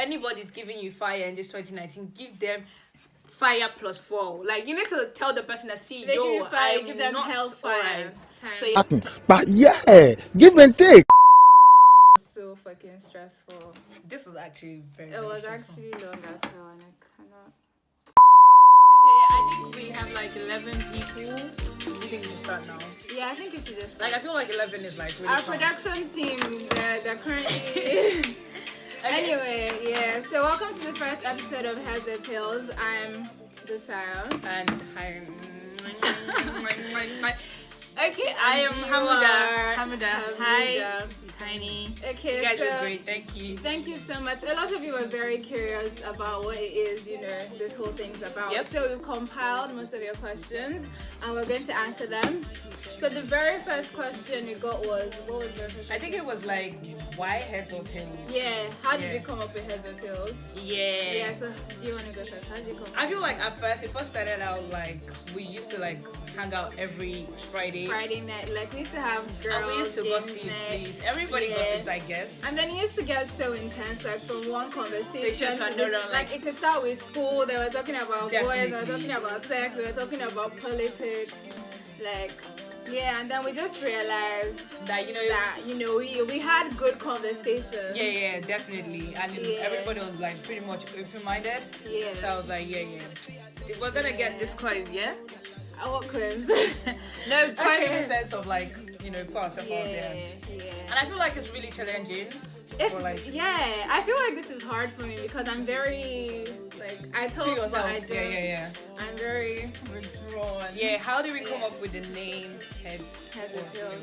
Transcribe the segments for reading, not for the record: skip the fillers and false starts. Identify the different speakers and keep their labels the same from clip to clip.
Speaker 1: anybody's giving you fire in this 2019, give them fire plus 4. Like, you need to tell the person that, see,
Speaker 2: They
Speaker 1: yo,
Speaker 2: give you fire,
Speaker 1: I'm
Speaker 2: give them
Speaker 1: not
Speaker 2: hellfire.
Speaker 1: alright. So yeah.
Speaker 3: But yeah, give and take.
Speaker 2: So fucking stressful.
Speaker 1: This was actually very,
Speaker 2: It was
Speaker 1: stressful.
Speaker 2: actually long as hell, and I cannot.
Speaker 1: Okay, I think we have like 11 people. Do you think we should start now?
Speaker 2: Yeah, I think you should just.
Speaker 1: Like, I feel like 11 is like really
Speaker 2: Our
Speaker 1: fun.
Speaker 2: production team, they're currently. Anyway, yeah. So welcome to the first episode of Heads or Tails. I'm Desire.
Speaker 1: And hi. Okay, I am Hamuda. Hi, Tiny.
Speaker 2: Okay,
Speaker 1: you guys
Speaker 2: so
Speaker 1: look great. Thank you.
Speaker 2: Thank you so much. A lot of you were very curious about what it is, this whole thing's about.
Speaker 1: Yep.
Speaker 2: So we've compiled most of your questions and we're going to answer them. So the very first question we got was, what was the very first question?
Speaker 1: I think it was like, why heads or tails?
Speaker 2: Yeah, how did we come up with Heads or Tails?
Speaker 1: Yeah.
Speaker 2: Yeah, so do you want to go first? How did you come up?
Speaker 1: I feel like at first, it first started out like, we used to like hang out every Friday
Speaker 2: night, like we used to have girls.
Speaker 1: And we used to
Speaker 2: games
Speaker 1: gossip,
Speaker 2: night.
Speaker 1: please. Everybody gossips, I guess.
Speaker 2: And then it used to get so intense, like from one conversation
Speaker 1: to
Speaker 2: to
Speaker 1: another,
Speaker 2: like it could start with school. They were talking about
Speaker 1: Definitely.
Speaker 2: boys. They were talking about sex. They were talking about politics, like. Yeah, and then we just realized
Speaker 1: that
Speaker 2: we had good conversations.
Speaker 1: Yeah, definitely. And everybody was like pretty much open-minded.
Speaker 2: Yeah.
Speaker 1: So I was like, yeah. We're gonna get this quiz, yeah?
Speaker 2: What quiz?
Speaker 1: No, quite in the sense of like, put ourselves out there.
Speaker 2: Yeah.
Speaker 1: And I feel like it's really challenging.
Speaker 2: I feel like this is hard for me because I'm very I talk but I don't.
Speaker 1: Yeah.
Speaker 2: I'm very withdrawn.
Speaker 1: Yeah, how did we come up with the name Heads
Speaker 2: or Tails?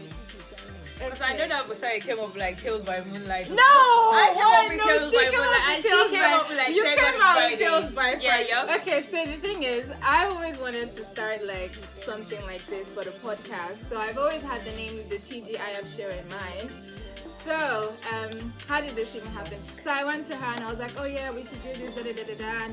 Speaker 1: Because I know that Busai came up like Tales by Moonlight.
Speaker 2: No!
Speaker 1: I came up with Tales by Moonlight. And she came up with like
Speaker 2: you came out with Tales by Friday.
Speaker 1: Yeah.
Speaker 2: Okay, so the thing is, I always wanted to start like something like this for the podcast. So I've always had the name the TGIF show in mind. So, how did this even happen? So I went to her and I was like, oh yeah, we should do this,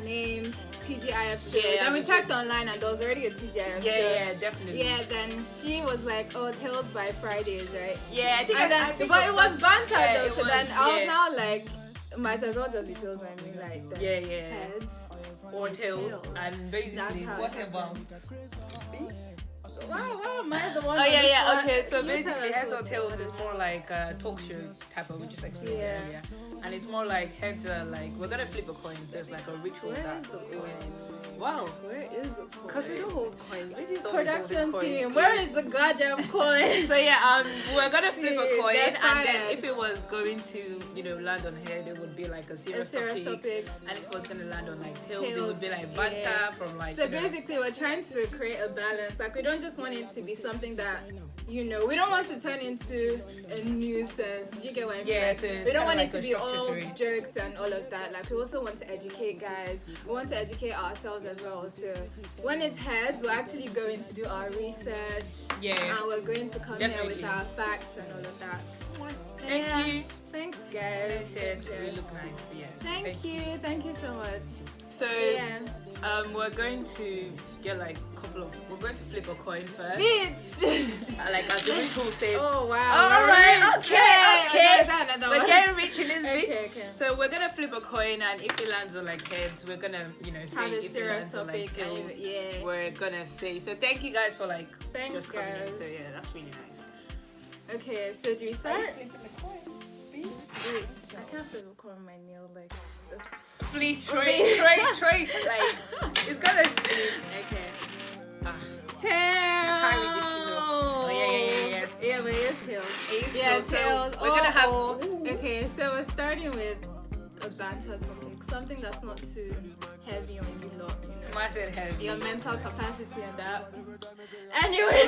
Speaker 2: name, TGIF show.
Speaker 1: Yeah,
Speaker 2: then we checked online and there was already a TGIF show.
Speaker 1: Yeah, definitely.
Speaker 2: Yeah, then she was like, oh, Tales by Fridays, right?
Speaker 1: Yeah, I think
Speaker 2: but it was banter though,
Speaker 1: so
Speaker 2: then I was now like, might as well just be Tales by Moonlight then.
Speaker 1: Yeah.
Speaker 2: Heads
Speaker 1: or Tails. And basically, what's it about?
Speaker 2: Wow, am I the one?
Speaker 1: Oh yeah. Okay, so
Speaker 2: You
Speaker 1: basically,
Speaker 2: tell us
Speaker 1: Heads or
Speaker 2: what
Speaker 1: Tails is more like a talk show type of, we just explained earlier, and it's more like heads are like we're gonna flip a coin, so it's like a ritual.
Speaker 2: Where is the coin?
Speaker 1: Wow.
Speaker 2: Where is the coin?
Speaker 1: Because we don't hold coins. We just don't
Speaker 2: Production
Speaker 1: hold the
Speaker 2: team,
Speaker 1: coins.
Speaker 2: where is the goddamn coin?
Speaker 1: So yeah, we're gonna flip a coin,
Speaker 2: they're
Speaker 1: and then
Speaker 2: fired.
Speaker 1: if it was going to, land on head, it would be like a serious topic. And if it was gonna land on like tails, it would be like banter from like.
Speaker 2: So basically, we're trying to create a balance. Like we don't just want it to be something that. We don't want to turn into a nuisance. You get what I mean?
Speaker 1: Yeah,
Speaker 2: like,
Speaker 1: so
Speaker 2: we don't want
Speaker 1: like
Speaker 2: it to be all jokes and all of that. Like we also want to educate guys. We want to educate ourselves as well. So when it's heads, we're actually going to do our research.
Speaker 1: Yeah.
Speaker 2: And we're going to come here with our facts and all of that.
Speaker 1: Thank you.
Speaker 2: Thanks, guys.
Speaker 1: We look nice. Yeah.
Speaker 2: Thank you. Thank you so much.
Speaker 1: So we're going to get like we're going to flip a coin first.
Speaker 2: Bitch!
Speaker 1: Like as the ritual says.
Speaker 2: Oh wow.
Speaker 1: Alright, okay.
Speaker 2: We're
Speaker 1: getting rich in this bit.
Speaker 2: Okay.
Speaker 1: So we're gonna flip a coin, and if it lands on like heads, we're gonna, say
Speaker 2: have a
Speaker 1: if it
Speaker 2: serious
Speaker 1: lands on
Speaker 2: topic.
Speaker 1: like tails,
Speaker 2: Yeah.
Speaker 1: we're gonna say. So thank you guys for like
Speaker 2: Thanks,
Speaker 1: just coming in.
Speaker 2: guys.
Speaker 1: So yeah, that's really nice.
Speaker 2: Okay, so do we start?
Speaker 1: Flipping the coin.
Speaker 2: Wait, I can't flip a coin with my nail like this.
Speaker 1: Please trade. Like it's gonna be
Speaker 2: Okay.
Speaker 1: Tails. I can't read this thing though. Oh yeah. Yes.
Speaker 2: Yeah, but it's tails.
Speaker 1: It's
Speaker 2: Yeah,
Speaker 1: tails. So
Speaker 2: tails.
Speaker 1: we're gonna have.
Speaker 2: Okay, so we're starting with a banter topic, something that's not too heavy on you lot.
Speaker 1: I said heavy.
Speaker 2: Your mental capacity and that. Anyway.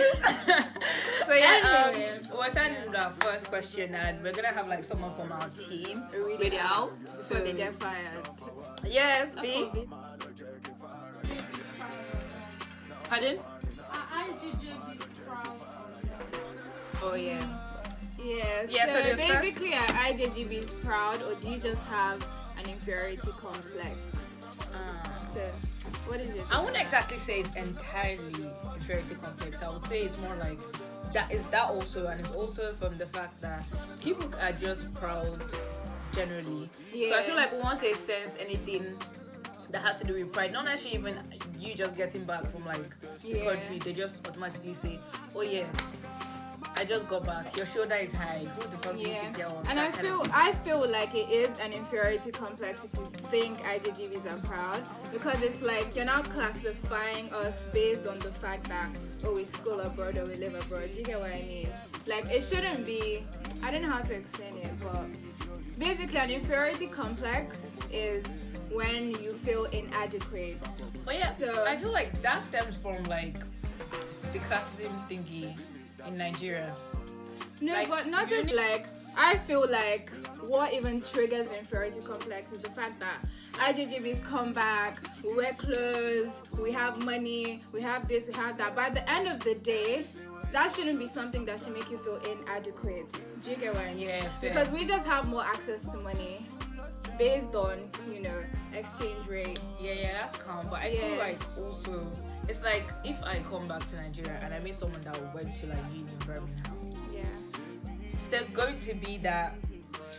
Speaker 1: So yeah, we're starting with our first question, and we're gonna have like someone from our team read it out.
Speaker 2: So they get fired.
Speaker 1: Yes, B. Pardon?
Speaker 4: IJGB is proud.
Speaker 1: Oh yeah.
Speaker 2: Yeah, so basically IJGB is proud, or do you just have an inferiority complex? So what is it?
Speaker 1: I wouldn't exactly say it's entirely inferiority complex. I would say it's more like that also, and it's also from the fact that people are just proud generally.
Speaker 2: Yeah.
Speaker 1: So I feel like once they sense anything that has to do with pride, not actually even you just getting back from like the country, they just automatically say, oh yeah, I just got back, your shoulder is high, who the fuck do you think you're on?
Speaker 2: And I feel like it is an inferiority complex if you think IJGBs are proud, because it's like you're not classifying us based on the fact that, oh, we school abroad or we live abroad. Do you get what I mean? Like, it shouldn't be, I don't know how to explain it, but basically an inferiority complex is when you feel inadequate.
Speaker 1: But yeah,
Speaker 2: so
Speaker 1: I feel like that stems from like the classism thingy in Nigeria.
Speaker 2: No,
Speaker 1: like,
Speaker 2: but not just like, I feel like what even triggers the inferiority complex is the fact that IJGBs come back, we wear clothes, we have money, we have this, we have that. But at the end of the day, that shouldn't be something that should make you feel inadequate. Do you get what I mean?
Speaker 1: Yeah, fair.
Speaker 2: Because we just have more access to money based on, you know, exchange rate.
Speaker 1: Yeah, that's calm. But I feel like also, it's like if I come back to Nigeria and I meet someone that went to like uni in Birmingham, there's going to be that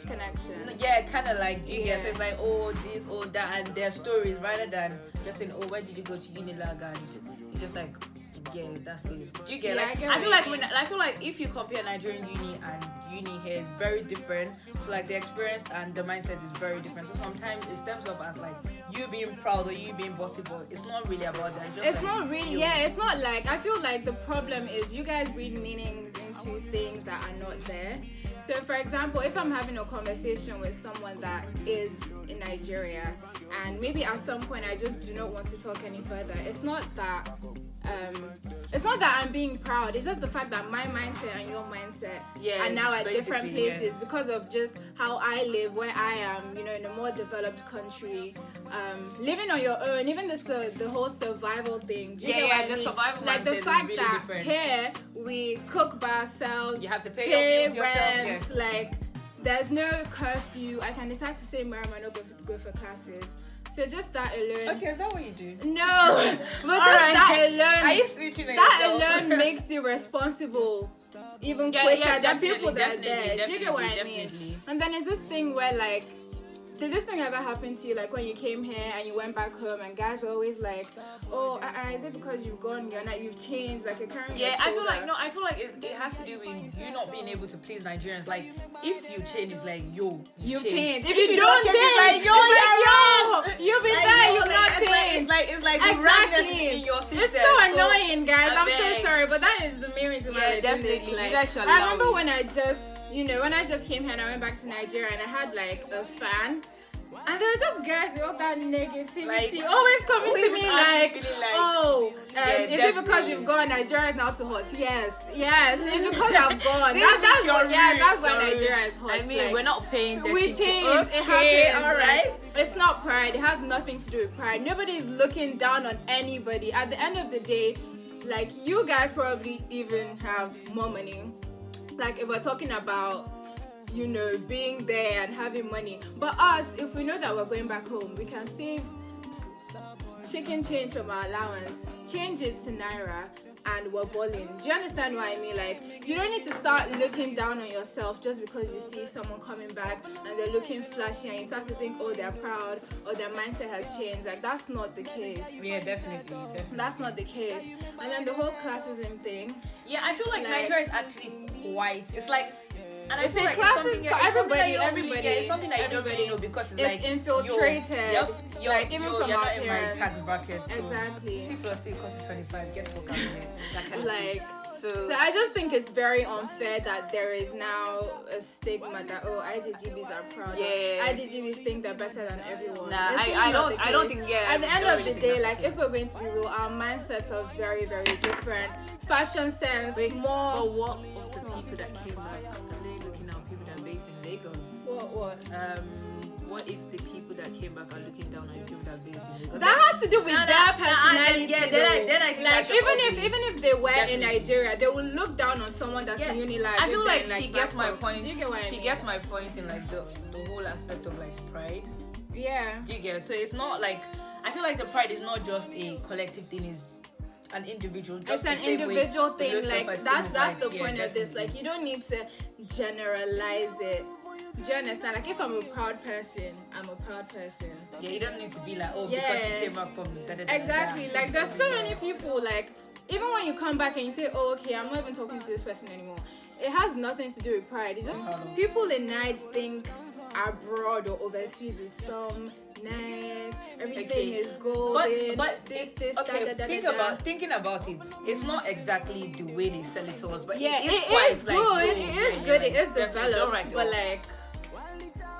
Speaker 2: connection.
Speaker 1: Yeah, kind of like, do you get? So it's like, oh, this, oh, that, and their stories, rather than just saying, oh, where did you go to Unilag? And it's just like, yeah, that's it. Do you get?
Speaker 2: Yeah,
Speaker 1: like, I feel like if you compare Nigerian uni and uni here, it's very different. So like the experience and the mindset is very different. So sometimes it stems up as like you being proud or you being bossy, but it's not really about that. It's like,
Speaker 2: not really. Yeah, it's not like, I feel like the problem is you guys read meanings into things that are not there. So for example, if I'm having a conversation with someone that is in Nigeria and maybe at some point I just do not want to talk any further, it's not that I'm being proud. It's just the fact that my mindset and your mindset are now at different places because of just how I live, where I am, you know, in a more developed country, living on your own, even the whole survival thing. Do you get what I mean?
Speaker 1: The survival
Speaker 2: like the fact
Speaker 1: really
Speaker 2: that
Speaker 1: different.
Speaker 2: Here we cook by ourselves,
Speaker 1: you have to pay your bills
Speaker 2: rent,
Speaker 1: yourself.
Speaker 2: like there's no curfew. I can decide to say where am I not go for classes. So just that alone.
Speaker 1: Okay, is that what you do?
Speaker 2: No, but just that alone.
Speaker 1: Are you switching
Speaker 2: that
Speaker 1: yourself?
Speaker 2: alone makes you responsible even quicker than people that are there. Do you get what I mean? And then there's this thing where like, did this thing ever happen to you, like when you came here and you went back home and guys were always like, oh, is it because you've changed, like you're carrying your
Speaker 1: I
Speaker 2: shoulder?
Speaker 1: feel like it has to do with you not being able to please Nigerians. Like, if you change, it's like, yo,
Speaker 2: you've
Speaker 1: changed.
Speaker 2: If you don't change, it's like, yo, you've been there, you've not changed.
Speaker 1: It's like
Speaker 2: exactly.
Speaker 1: in your system.
Speaker 2: It's so annoying, guys. I'm so sorry, but that is the main reason why we're doing this. Like,
Speaker 1: you guys should
Speaker 2: I remember when I just came here and I went back to Nigeria and I had like a fan. And there were just guys with all that negativity,
Speaker 1: like,
Speaker 2: always coming to me like, is it because
Speaker 1: definitely.
Speaker 2: you've gone? Nigeria is now too hot. Yes, it's because I've gone. That's why Nigeria is hot.
Speaker 1: I mean,
Speaker 2: like,
Speaker 1: we're not paying.
Speaker 2: We changed.
Speaker 1: Okay,
Speaker 2: it happens.
Speaker 1: all right.
Speaker 2: Like, it's not pride. It has nothing to do with pride. Nobody is looking down on anybody. At the end of the day, like, you guys probably even have more money. Like, if we're talking about, you know, being there and having money. But us, if we know that we're going back home, we can save chicken change from our allowance, change it to Naira, and we're balling. Do you understand what I mean? Like, you don't need to start looking down on yourself just because you see someone coming back and they're looking flashy and you start to think, oh, they're proud or their mindset has changed. Like, that's not the case.
Speaker 1: Yeah, definitely.
Speaker 2: That's not the case. And then the whole classism thing.
Speaker 1: Yeah, I feel like Nigeria is actually white. It's like, and I
Speaker 2: it's
Speaker 1: feel like
Speaker 2: classes for everybody.
Speaker 1: It's something that you don't really know because it's like
Speaker 2: infiltrated.
Speaker 1: Like
Speaker 2: even
Speaker 1: you're
Speaker 2: from
Speaker 1: not
Speaker 2: our
Speaker 1: in
Speaker 2: parents.
Speaker 1: my tax bracket. So
Speaker 2: Exactly.
Speaker 1: T plus C costs 25. Get fuck out of here. That kind of
Speaker 2: Like,
Speaker 1: thing.
Speaker 2: so I just think it's very unfair that there is now a stigma that, oh, IJGBs are proud.
Speaker 1: Yeah.
Speaker 2: IJGBs think they're better than everyone.
Speaker 1: Nah,
Speaker 2: It's really
Speaker 1: I
Speaker 2: not the
Speaker 1: don't
Speaker 2: case.
Speaker 1: think. Yeah.
Speaker 2: At the end
Speaker 1: I don't
Speaker 2: of the
Speaker 1: really
Speaker 2: day,
Speaker 1: think
Speaker 2: like, if we're going to be real, our mindsets are very, very different. Fashion sense, more.
Speaker 1: But what of the people that came back? Are they looking at people that are based in Lagos?
Speaker 2: What?
Speaker 1: What if the people that came back are looking down on people that are based in Lagos?
Speaker 2: That has to do with their personality.
Speaker 1: Then I think
Speaker 2: like,
Speaker 1: that's just
Speaker 2: even if they were
Speaker 1: Definitely.
Speaker 2: in Nigeria, they will look down on someone that's in Unilag.
Speaker 1: I feel like
Speaker 2: then,
Speaker 1: she gets my
Speaker 2: back
Speaker 1: point.
Speaker 2: up. Do you get what I mean?
Speaker 1: She gets my point in like the whole aspect of like pride.
Speaker 2: Yeah.
Speaker 1: Do you get it? So it's not like, I feel like the pride is not just a collective thing, it's an individual.
Speaker 2: It's an individual thing. Like, that's the point of this. Like, you don't need to generalize it. Do you understand? Like, if I'm a proud person, I'm a proud person.
Speaker 1: Yeah, you don't need to be like, oh,
Speaker 2: Yeah.
Speaker 1: because you came back from
Speaker 2: Exactly. Like, there's so many people, like, even when you come back and you say, oh, okay, I'm not even talking to this person anymore, it has nothing to do with pride. It's just people in Nigeria think abroad or overseas is some nice, everything is golden,
Speaker 1: but
Speaker 2: this,
Speaker 1: okay, thinking about it, it's not exactly the way they sell it to us, but
Speaker 2: yeah,
Speaker 1: it is
Speaker 2: good.
Speaker 1: Like,
Speaker 2: it is good. It is
Speaker 1: definitely,
Speaker 2: developed, but like,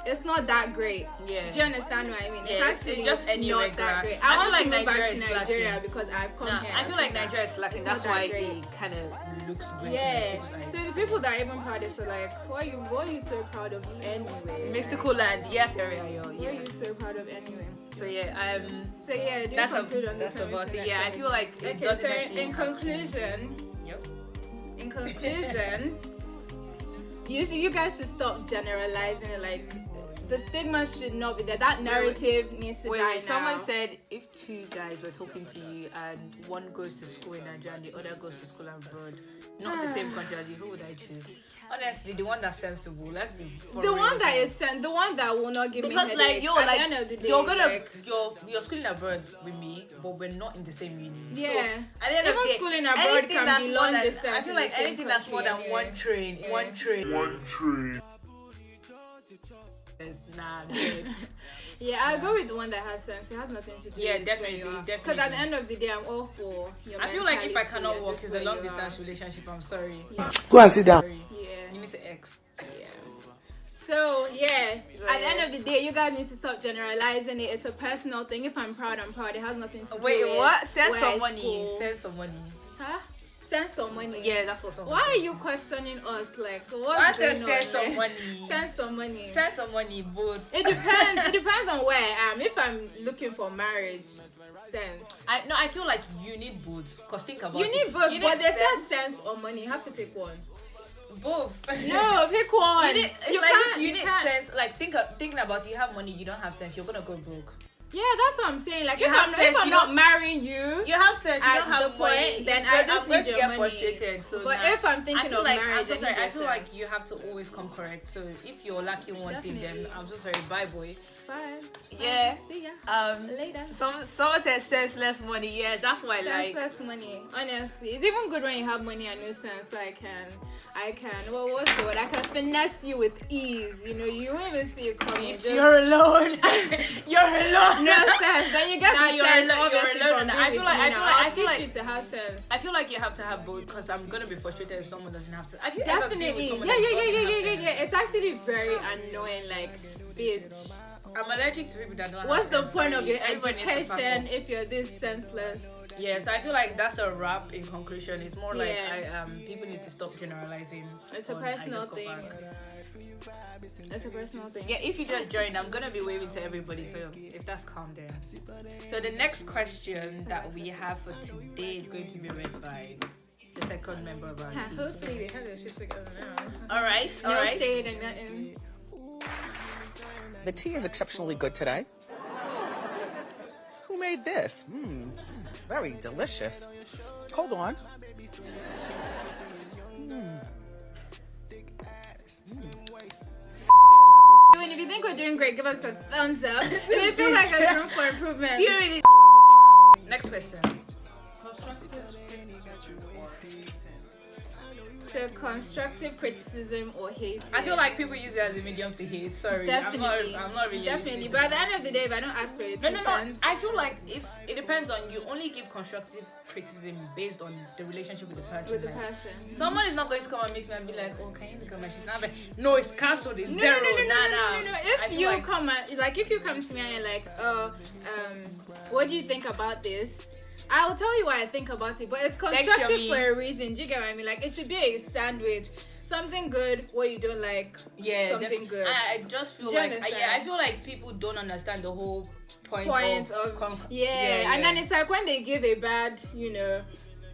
Speaker 2: it's not that great.
Speaker 1: Yeah.
Speaker 2: Do you understand what I mean?
Speaker 1: Yeah,
Speaker 2: it's actually
Speaker 1: it's just any
Speaker 2: not
Speaker 1: regular.
Speaker 2: that great.
Speaker 1: I
Speaker 2: I
Speaker 1: feel
Speaker 2: want
Speaker 1: like
Speaker 2: to move
Speaker 1: Nigeria
Speaker 2: back
Speaker 1: is
Speaker 2: to Nigeria
Speaker 1: slacking.
Speaker 2: because I've come here.
Speaker 1: I feel like Nigeria is slacking. That's
Speaker 2: not that
Speaker 1: why
Speaker 2: great.
Speaker 1: it kind of looks great.
Speaker 2: Yeah. So the people that are even proudest are like, what are you so proud of anyway?
Speaker 1: Mystical land, yes, area, yo.
Speaker 2: What are you
Speaker 1: Yes.
Speaker 2: so proud of anyway?
Speaker 1: So yeah,
Speaker 2: So yeah, do you
Speaker 1: that's
Speaker 2: conclude on this
Speaker 1: that's
Speaker 2: one?
Speaker 1: about it. Yeah, I feel like it
Speaker 2: Okay,
Speaker 1: doesn't
Speaker 2: so
Speaker 1: actually
Speaker 2: in
Speaker 1: have to-
Speaker 2: conclusion,
Speaker 1: Yep.
Speaker 2: in conclusion, you guys should stop generalizing it. Like, the stigma should not be there. That narrative needs to die now.
Speaker 1: Someone said if two guys were talking to you and one goes to school in Nigeria and the other goes to school abroad, not the same country as you, who would I choose? Honestly, the one that's sensible. Let's be for
Speaker 2: the
Speaker 1: real.
Speaker 2: one that is sent, the one that will not give
Speaker 1: Because
Speaker 2: me
Speaker 1: like
Speaker 2: headache.
Speaker 1: yo,
Speaker 2: At
Speaker 1: like
Speaker 2: the end of the day,
Speaker 1: you're gonna
Speaker 2: like,
Speaker 1: you're schooling abroad with me, but we're not in the same uni.
Speaker 2: yeah.
Speaker 1: So, at the end of
Speaker 2: Even
Speaker 1: the day,
Speaker 2: schooling abroad
Speaker 1: anything
Speaker 2: can
Speaker 1: that's
Speaker 2: be
Speaker 1: more
Speaker 2: long
Speaker 1: than-
Speaker 2: distance.
Speaker 1: I feel
Speaker 2: in
Speaker 1: like
Speaker 2: the same
Speaker 1: anything that's more than
Speaker 2: country
Speaker 1: one
Speaker 2: anyway.
Speaker 1: train, one train. Nah, I'm good.
Speaker 2: Yeah, I'll go with the one that has sense. It has nothing to do
Speaker 1: Yeah,
Speaker 2: with
Speaker 1: definitely,
Speaker 2: where you are.
Speaker 1: definitely.
Speaker 2: Because at the end of the day, I'm all for your
Speaker 1: I feel like if I
Speaker 2: mentality
Speaker 1: cannot
Speaker 2: and
Speaker 1: walk,
Speaker 2: just
Speaker 1: it's
Speaker 2: where
Speaker 1: a
Speaker 2: you
Speaker 1: long
Speaker 2: are.
Speaker 1: distance relationship. I'm sorry.
Speaker 2: Yeah.
Speaker 3: Go and sit down.
Speaker 1: Sorry.
Speaker 2: Yeah.
Speaker 1: You need to X.
Speaker 2: Yeah. So yeah, at the end of the day, you guys need to stop generalizing it. It's a personal thing. If I'm proud, I'm proud. It has nothing to do
Speaker 1: Wait,
Speaker 2: with
Speaker 1: what? Send
Speaker 2: where
Speaker 1: some
Speaker 2: I
Speaker 1: money.
Speaker 2: school.
Speaker 1: Send some money.
Speaker 2: Huh? Send some money.
Speaker 1: Yeah, that's what someone
Speaker 2: Why are
Speaker 1: said.
Speaker 2: you questioning us? Like,
Speaker 1: I
Speaker 2: what's
Speaker 1: said
Speaker 2: going on?
Speaker 1: send some
Speaker 2: Like,
Speaker 1: money.
Speaker 2: Send some money.
Speaker 1: Send some money, both.
Speaker 2: It depends. It depends on where I am. If I'm looking for marriage, sense.
Speaker 1: I feel like you need both. Cause think about
Speaker 2: You
Speaker 1: it.
Speaker 2: need both,
Speaker 1: You
Speaker 2: but
Speaker 1: need
Speaker 2: there's not sense or money. You have to pick one.
Speaker 1: both.
Speaker 2: No, pick one.
Speaker 1: You need, it's
Speaker 2: You
Speaker 1: like
Speaker 2: can't.
Speaker 1: this, you
Speaker 2: You
Speaker 1: need
Speaker 2: can't.
Speaker 1: sense. Like thinking about it, you have money, you don't have sense. You're gonna go broke.
Speaker 2: Yeah, that's what I'm saying. Like,
Speaker 1: You
Speaker 2: if
Speaker 1: have
Speaker 2: I'm,
Speaker 1: sense,
Speaker 2: if I'm
Speaker 1: you
Speaker 2: not
Speaker 1: don't-
Speaker 2: marrying you,
Speaker 1: You have sense. You
Speaker 2: at
Speaker 1: don't have
Speaker 2: the
Speaker 1: money.
Speaker 2: point, then
Speaker 1: it's
Speaker 2: I
Speaker 1: good.
Speaker 2: just
Speaker 1: I'm going
Speaker 2: need
Speaker 1: to
Speaker 2: your
Speaker 1: get
Speaker 2: money.
Speaker 1: frustrated. So
Speaker 2: But
Speaker 1: now,
Speaker 2: if I'm thinking
Speaker 1: I feel
Speaker 2: of
Speaker 1: like,
Speaker 2: marriage,
Speaker 1: I'm so
Speaker 2: I
Speaker 1: sorry.
Speaker 2: need
Speaker 1: I
Speaker 2: your
Speaker 1: feel
Speaker 2: sense.
Speaker 1: like you have to always come correct. So if you're lacking one thing, then
Speaker 2: Definitely.
Speaker 1: I'm so sorry. Bye, boy.
Speaker 2: fine.
Speaker 1: Yeah.
Speaker 2: See ya. Later.
Speaker 1: Someone said senseless money. Yes, that's why I like.
Speaker 2: Senseless money. Honestly, it's even good when you have money and no sense. So I can. Well, what's the word? I can finesse you with ease. You know, you won't even see it coming. Just
Speaker 1: You're alone. You're alone.
Speaker 2: no sense. Then you get
Speaker 1: Nah,
Speaker 2: the
Speaker 1: you're
Speaker 2: sense.
Speaker 1: alone, you're
Speaker 2: Obviously,
Speaker 1: alone.
Speaker 2: from being
Speaker 1: I feel
Speaker 2: with
Speaker 1: like-
Speaker 2: me
Speaker 1: I
Speaker 2: now.
Speaker 1: feel like-
Speaker 2: I'll
Speaker 1: I feel
Speaker 2: teach
Speaker 1: like-
Speaker 2: you to have sense.
Speaker 1: I feel like you have to have both because I'm gonna be frustrated if someone doesn't have sense. Have you ever been with
Speaker 2: Definitely.
Speaker 1: someone
Speaker 2: Yeah.
Speaker 1: that doesn't have sense?
Speaker 2: It's actually very annoying. Like, bitch.
Speaker 1: I'm allergic to people that don't
Speaker 2: What's
Speaker 1: have
Speaker 2: the
Speaker 1: sense.
Speaker 2: point of
Speaker 1: Sorry.
Speaker 2: your
Speaker 1: Everybody needs to pack
Speaker 2: education
Speaker 1: up.
Speaker 2: if you're this senseless?
Speaker 1: Yeah, so I feel like that's a wrap in conclusion. It's more like
Speaker 2: Yeah.
Speaker 1: people need to stop generalizing.
Speaker 2: It's a
Speaker 1: on, "I
Speaker 2: personal
Speaker 1: just got
Speaker 2: thing.
Speaker 1: back."
Speaker 2: It's a personal thing.
Speaker 1: Yeah, if you just joined, I'm gonna be waving to everybody. So if that's calm down. So the next question that we have for today is going to be read by the second member of our team.
Speaker 2: Hopefully they have their shit together now.
Speaker 1: All right, all
Speaker 2: No
Speaker 1: right.
Speaker 2: shade and nothing.
Speaker 5: The tea is exceptionally good today. Who made this? Very delicious. Hold on.
Speaker 2: And if you think we're doing great, give us a thumbs up. If you feel like there's room for improvement,
Speaker 1: You really. Next question.
Speaker 2: so constructive criticism or hate.
Speaker 1: I feel like people use it as a medium to hate. Sorry,
Speaker 2: Definitely.
Speaker 1: I'm not really.
Speaker 2: Definitely.
Speaker 1: listening to
Speaker 2: But at
Speaker 1: that.
Speaker 2: the end of the day, if I don't ask for it,
Speaker 1: No. I feel like if it depends on you, only give constructive criticism based on the relationship with the person.
Speaker 2: with the
Speaker 1: like,
Speaker 2: person.
Speaker 1: Someone is not going to come and meet me and be like, "Oh, can you look at my shit?" Now, but no, it's cancelled. It's
Speaker 2: No,
Speaker 1: zero.
Speaker 2: no.
Speaker 1: I
Speaker 2: If
Speaker 1: feel
Speaker 2: you
Speaker 1: like-
Speaker 2: come if you come to me and you're like, what do you think about this? I'll tell you what I think about it, but it's constructive
Speaker 1: Yummy.
Speaker 2: for a reason. Do you get what I mean? Like, it should be a sandwich. Something good, what you don't like.
Speaker 1: yeah,
Speaker 2: something good.
Speaker 1: I just feel
Speaker 2: Do you
Speaker 1: like
Speaker 2: understand?
Speaker 1: I feel like people don't understand the whole point
Speaker 2: Point
Speaker 1: of,
Speaker 2: of and then it's like when they give a bad,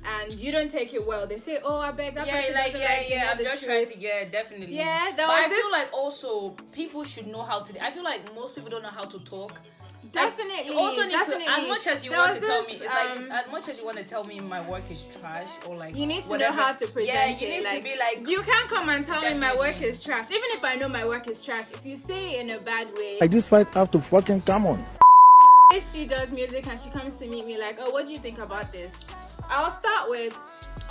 Speaker 2: and you don't take it well, they say, oh, I beg that person doesn't like to hear
Speaker 1: I'm
Speaker 2: the
Speaker 1: just
Speaker 2: truth.
Speaker 1: trying to definitely.
Speaker 2: Yeah,
Speaker 1: but
Speaker 2: was
Speaker 1: I feel like also people should know how to. I feel like most people don't know how to talk.
Speaker 2: Definitely.
Speaker 1: You also need
Speaker 2: definitely.
Speaker 1: to, as much as you
Speaker 2: There
Speaker 1: want
Speaker 2: was
Speaker 1: to tell
Speaker 2: this,
Speaker 1: me, it's like as much as you want to tell me my work is trash or like
Speaker 2: you need to
Speaker 1: whatever,
Speaker 2: know how to present
Speaker 1: yeah,
Speaker 2: it.
Speaker 1: you need to be like,
Speaker 2: you can't come and tell me my work
Speaker 1: Definitely.
Speaker 2: is trash. Even if I know my work is trash, if you say it in a bad way,
Speaker 3: Like this fight have to fucking come on.
Speaker 2: if she does music and she comes to meet me like, oh, what do you think about this? I'll start with,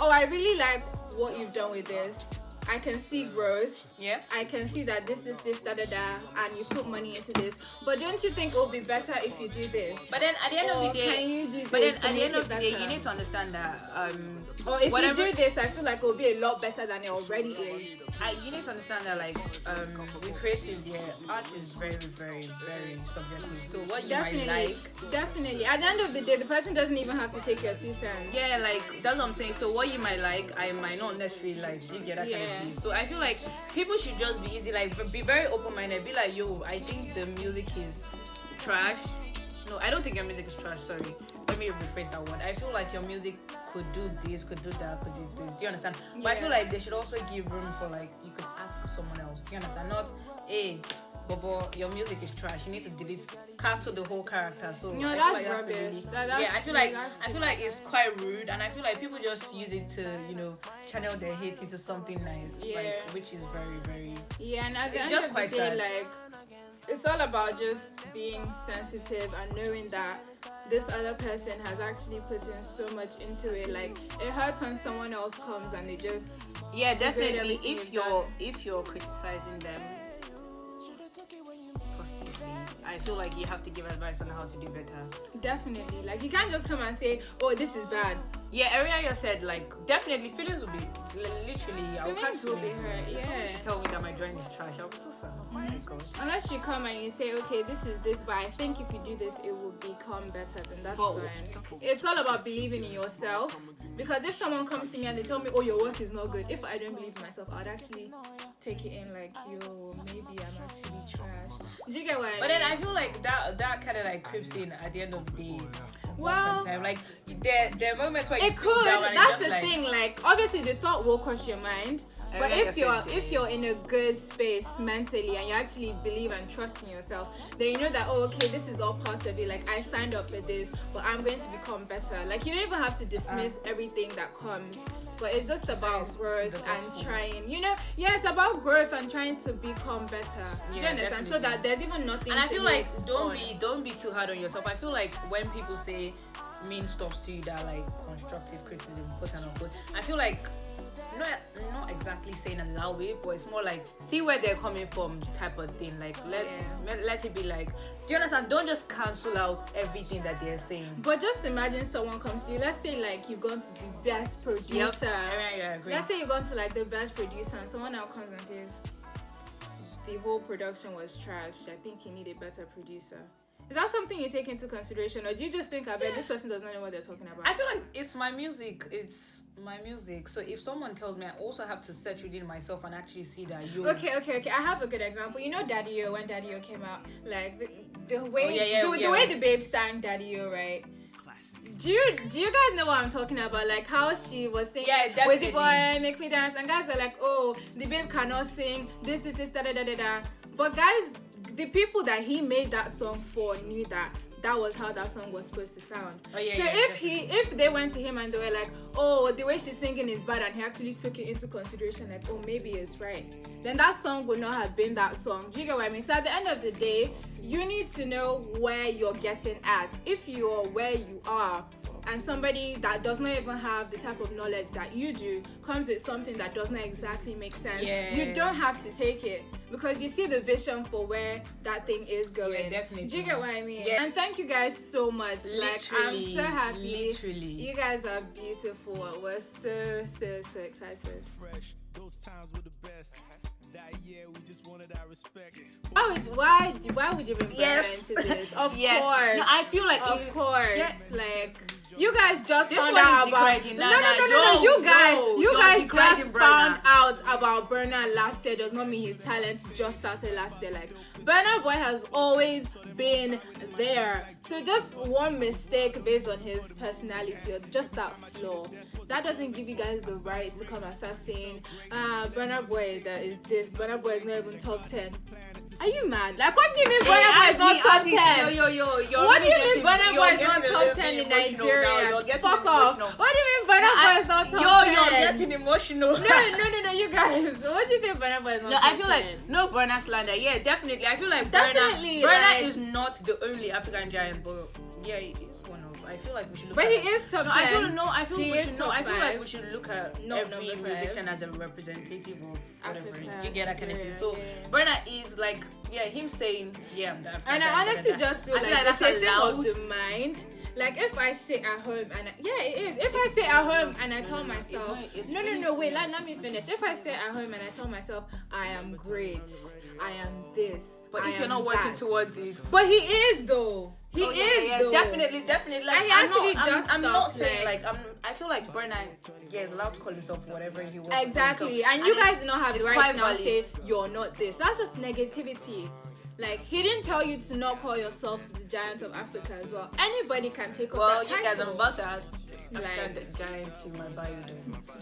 Speaker 2: oh, I really like what you've done with this. I can see growth.
Speaker 1: yeah.
Speaker 2: I can see that this, da da da, and you put money into this. But don't you think it will be better if you do this?
Speaker 1: But then at the end of the day,
Speaker 2: can you do this
Speaker 1: but then
Speaker 2: to
Speaker 1: at the
Speaker 2: make
Speaker 1: end
Speaker 2: it
Speaker 1: of the day,
Speaker 2: better?
Speaker 1: you need to understand that
Speaker 2: Or if
Speaker 1: whatever-
Speaker 2: you do this, I feel like it will be a lot better than it already is.
Speaker 1: you need to understand that like with creative, art is very, very, very subjective. So what you might like,
Speaker 2: Definitely. At the end of the day, the person doesn't even have to take your 2 cents.
Speaker 1: yeah, like that's what I'm saying. So what you might like, I might not necessarily like. You get that kind of thing. So I feel like people should just be easy, like be very open-minded. Be like, yo, I think the music is trash. No, I don't think your music is trash. Sorry, let me rephrase that word. I feel like your music could do this, could do that, could do this. Do you understand? But I feel like they should also give room for like you could ask someone else. Do you understand? Not, hey, Bobo, your music is trash. You need to cancel the whole character. So
Speaker 2: No,
Speaker 1: I feel
Speaker 2: that's
Speaker 1: like
Speaker 2: rubbish.
Speaker 1: Really,
Speaker 2: That's
Speaker 1: I feel like it's quite rude, and I feel like people just use it to channel their hate into something nice, like which is very, very.
Speaker 2: Yeah, and at the
Speaker 1: It's
Speaker 2: end
Speaker 1: just
Speaker 2: of
Speaker 1: quite
Speaker 2: the day,
Speaker 1: sad.
Speaker 2: like, it's all about just being sensitive and knowing that this other person has actually put in so much into it. Like, it hurts when someone else comes and they just
Speaker 1: Definitely.
Speaker 2: everything
Speaker 1: If
Speaker 2: you've
Speaker 1: you're criticizing them positively, I feel like you have to give advice on how to do better.
Speaker 2: definitely, like, you can't just come and say, oh, this is bad.
Speaker 1: Yeah, Ariana said like definitely feelings will be literally. I'll catch
Speaker 2: Feelings will be
Speaker 1: feelings.
Speaker 2: hurt,
Speaker 1: If someone
Speaker 2: yeah.
Speaker 1: should tell me that my drawing is trash, I'll be so sad. Oh my god.
Speaker 2: Unless you come and you say, okay, this is this, but I think if you do this, it will become better, then that's
Speaker 1: But-
Speaker 2: fine. It's all about believing in yourself. Because if someone comes to me and they tell me, oh, your work is not good, if I don't believe in myself, I'd actually take it in like, yo, maybe I'm actually trash. Do you get what I mean?
Speaker 1: But then I feel like that kind of like creeps in at the end of the day.
Speaker 2: Well,
Speaker 1: Time. Like there are moments where you
Speaker 2: it
Speaker 1: feel
Speaker 2: could.
Speaker 1: down and
Speaker 2: That's
Speaker 1: just
Speaker 2: the
Speaker 1: like,
Speaker 2: thing. Like, obviously, the thought will cross your mind. But if you're in a good space mentally and you actually believe and trust in yourself, then you know that, oh, okay, this is all part of it. Like, I signed up for this, but I'm going to become better. Like, you don't even have to dismiss everything that comes. But it's just about growth and trying. It's about growth and trying to become better. Do you understand?
Speaker 1: definitely.
Speaker 2: So that there's even nothing.
Speaker 1: and I
Speaker 2: to
Speaker 1: feel like
Speaker 2: hate
Speaker 1: don't be too hard on yourself. I feel like when people say mean stuff to you that like constructive criticism, quote unquote, I feel like not exactly saying allow it, but it's more like see where they're coming from type of thing. Like let it be like, do you understand? Don't just cancel out everything that they're saying.
Speaker 2: But just imagine someone comes to you. Let's say like you've gone to the best producer.
Speaker 1: I agree.
Speaker 2: Let's say you've gone to like the best producer and someone now comes and says the whole production was trash. I think you need a better producer. Is that something you take into consideration, or do you just think, I bet this person does not know what they're talking about?
Speaker 1: I feel like it's my music. It's my music. So if someone tells me, I also have to search within myself and actually see that you.
Speaker 2: Okay. I have a good example. You know Daddy-O, when Daddy-O came out, like the way the way the babe sang Daddy-O, right? Do you guys know what I'm talking about? Like how she was singing, with the boy, make me dance, and guys are like, oh, the babe cannot sing, this, da da da da da. But guys, the people that he made that song for knew that was how that song was supposed to sound. If they went to him and they were like, oh, the way she's singing is bad, and he actually took it into consideration, like, oh, maybe it's right, then that song would not have been that song. Do you get what I mean? So at the end of the day, you need to know where you're getting at. If you're where you are and somebody that does not even have the type of knowledge that you do comes with something that does not exactly make sense, you don't have to take it, because you see the vision for where that thing is going.
Speaker 1: Yeah, definitely.
Speaker 2: Do you get what I mean?
Speaker 1: Yeah.
Speaker 2: And thank you guys so much. Like, I'm so happy.
Speaker 1: Literally.
Speaker 2: You guys are beautiful. We're so excited.
Speaker 6: Fresh. Those times were the best. That year we just wanted our respect.
Speaker 2: Why would you bring Burna into this? Of course.
Speaker 1: No, I feel like
Speaker 2: of course.
Speaker 1: Yeah.
Speaker 2: Like, You guys just
Speaker 1: This
Speaker 2: found
Speaker 1: one
Speaker 2: out
Speaker 1: is
Speaker 2: about.
Speaker 1: decrying.
Speaker 2: No.
Speaker 1: Yo,
Speaker 2: You
Speaker 1: you're
Speaker 2: guys
Speaker 1: decrying
Speaker 2: just
Speaker 1: Burna.
Speaker 2: found out about Burna last year. Does not mean his talent just started last year. Like Burna Boy has always been there. So just one mistake based on his personality or just that flaw, that doesn't give you guys the right to come and start saying, Burna Boy that is this. Burna Boy is not even top 10. Are you mad? Like, what do you mean Burna Boy is not top 10? What do you mean Burna Boy is not top 10 in Nigeria? Fuck off. What do you mean Burna Boy is not top 10?
Speaker 1: You're getting emotional.
Speaker 2: No, you guys. What do you think Burna Boy is not top 10?
Speaker 1: I feel like no Burna slander. Yeah, definitely. I feel like
Speaker 2: Definitely,
Speaker 1: Burna
Speaker 2: like-
Speaker 1: is not the only African giant, but yeah, he is one of. I feel like we should look.
Speaker 2: But
Speaker 1: at
Speaker 2: he
Speaker 1: it.
Speaker 2: is top 10.
Speaker 1: I feel
Speaker 2: He
Speaker 1: we
Speaker 2: is
Speaker 1: should
Speaker 2: top
Speaker 1: I feel like
Speaker 2: five.
Speaker 1: we should look at
Speaker 2: Not
Speaker 1: every
Speaker 2: number
Speaker 1: musician
Speaker 2: 5.
Speaker 1: as a representative of whatever.
Speaker 2: Africa,
Speaker 1: You get that kind of thing.
Speaker 2: yeah,
Speaker 1: So
Speaker 2: yeah.
Speaker 1: Burna is like, yeah, him saying, yeah, I'm the African
Speaker 2: And
Speaker 1: giant,
Speaker 2: I honestly
Speaker 1: but
Speaker 2: just feel
Speaker 1: I
Speaker 2: like
Speaker 1: that's
Speaker 2: it's a thing of
Speaker 1: allowed.
Speaker 2: the mind. Like if I sit at home and it is. If I sit at home and I tell myself, wait, let me finish. If I sit at home and I tell myself, I am great, I am this,
Speaker 1: But
Speaker 2: I
Speaker 1: if you're
Speaker 2: am
Speaker 1: not working
Speaker 2: that.
Speaker 1: towards it.
Speaker 2: But he is though. He is though.
Speaker 1: Definitely. Like,
Speaker 2: And he
Speaker 1: I'm
Speaker 2: actually
Speaker 1: not,
Speaker 2: does
Speaker 1: I'm not
Speaker 2: stuff,
Speaker 1: saying
Speaker 2: like-
Speaker 1: I feel like Burna, yeah, is allowed to call himself whatever he wants.
Speaker 2: Exactly.
Speaker 1: To call himself.
Speaker 2: And you guys
Speaker 1: it's-
Speaker 2: do not have the
Speaker 1: it's
Speaker 2: right
Speaker 1: quite
Speaker 2: to now
Speaker 1: valid.
Speaker 2: say you're not this. That's just negativity. Like he didn't tell you to not call yourself the giant of Africa as well. Anybody can take up
Speaker 1: Well,
Speaker 2: that
Speaker 1: you guys,
Speaker 2: title.
Speaker 1: I'm about to add
Speaker 2: Like-
Speaker 1: African giant to my bio.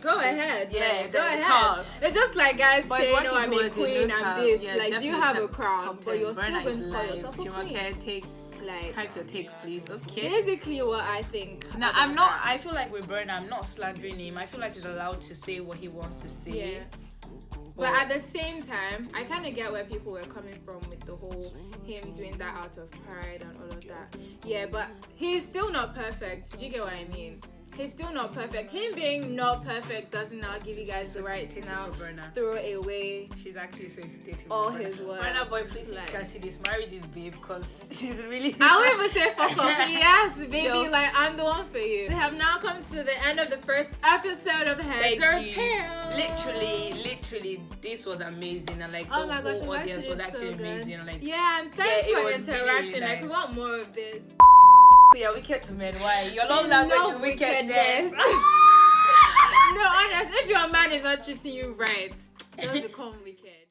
Speaker 2: Go ahead,
Speaker 1: Yeah,
Speaker 2: go
Speaker 1: the
Speaker 2: ahead.
Speaker 1: crown.
Speaker 2: It's just like guys
Speaker 1: But
Speaker 2: saying,
Speaker 1: working
Speaker 2: "No, I'm a
Speaker 1: towards it,
Speaker 2: queen,
Speaker 1: look
Speaker 2: I'm
Speaker 1: at-
Speaker 2: this."
Speaker 1: yeah,
Speaker 2: Like, do you
Speaker 1: definitely
Speaker 2: have a
Speaker 1: top
Speaker 2: crown?
Speaker 1: 10.
Speaker 2: But you're still
Speaker 1: Burna
Speaker 2: going
Speaker 1: is
Speaker 2: to call
Speaker 1: live.
Speaker 2: yourself a queen.
Speaker 1: Jumoke,
Speaker 2: Like,
Speaker 1: type your take, please. Okay.
Speaker 2: basically, what I think.
Speaker 1: Now,
Speaker 2: about
Speaker 1: I'm not.
Speaker 2: that.
Speaker 1: I feel like with Burna, I'm not slandering him. I feel like he's allowed to say what he wants to say.
Speaker 2: Yeah. But at the same time, I kind of get where people were coming from with the whole him doing that out of pride and all of that. Yeah, but he's still not perfect. Do you get what I mean? He's still not perfect. Him being not perfect doesn't now give you guys the right to
Speaker 1: Sensitive
Speaker 2: now
Speaker 1: for Burna.
Speaker 2: throw away
Speaker 1: She's actually sensitive.
Speaker 2: all
Speaker 1: with Burna.
Speaker 2: his work.
Speaker 1: Burna boy, please, if
Speaker 2: Like-
Speaker 1: you can see this, marry this babe because she's really.
Speaker 2: I won't even say fuck off. Yes, baby,
Speaker 1: Yo.
Speaker 2: like I'm the one for you. We have now come to the end of the first episode of Heads
Speaker 1: Thank
Speaker 2: or
Speaker 1: you.
Speaker 2: Tails.
Speaker 1: Literally, this was amazing, and like
Speaker 2: Oh
Speaker 1: the
Speaker 2: my gosh,
Speaker 1: whole
Speaker 2: it
Speaker 1: audience was
Speaker 2: so
Speaker 1: actually
Speaker 2: good.
Speaker 1: amazing. And, like,
Speaker 2: Yeah, and thanks
Speaker 1: Yeah, it
Speaker 2: for
Speaker 1: was really,
Speaker 2: interacting.
Speaker 1: really
Speaker 2: Like we
Speaker 1: nice.
Speaker 2: want more of this.
Speaker 1: so yeah, wicked to men. Why? Your love language
Speaker 2: No
Speaker 1: is wickedness.
Speaker 2: No, honestly, if your man is not treating you right, just become wicked.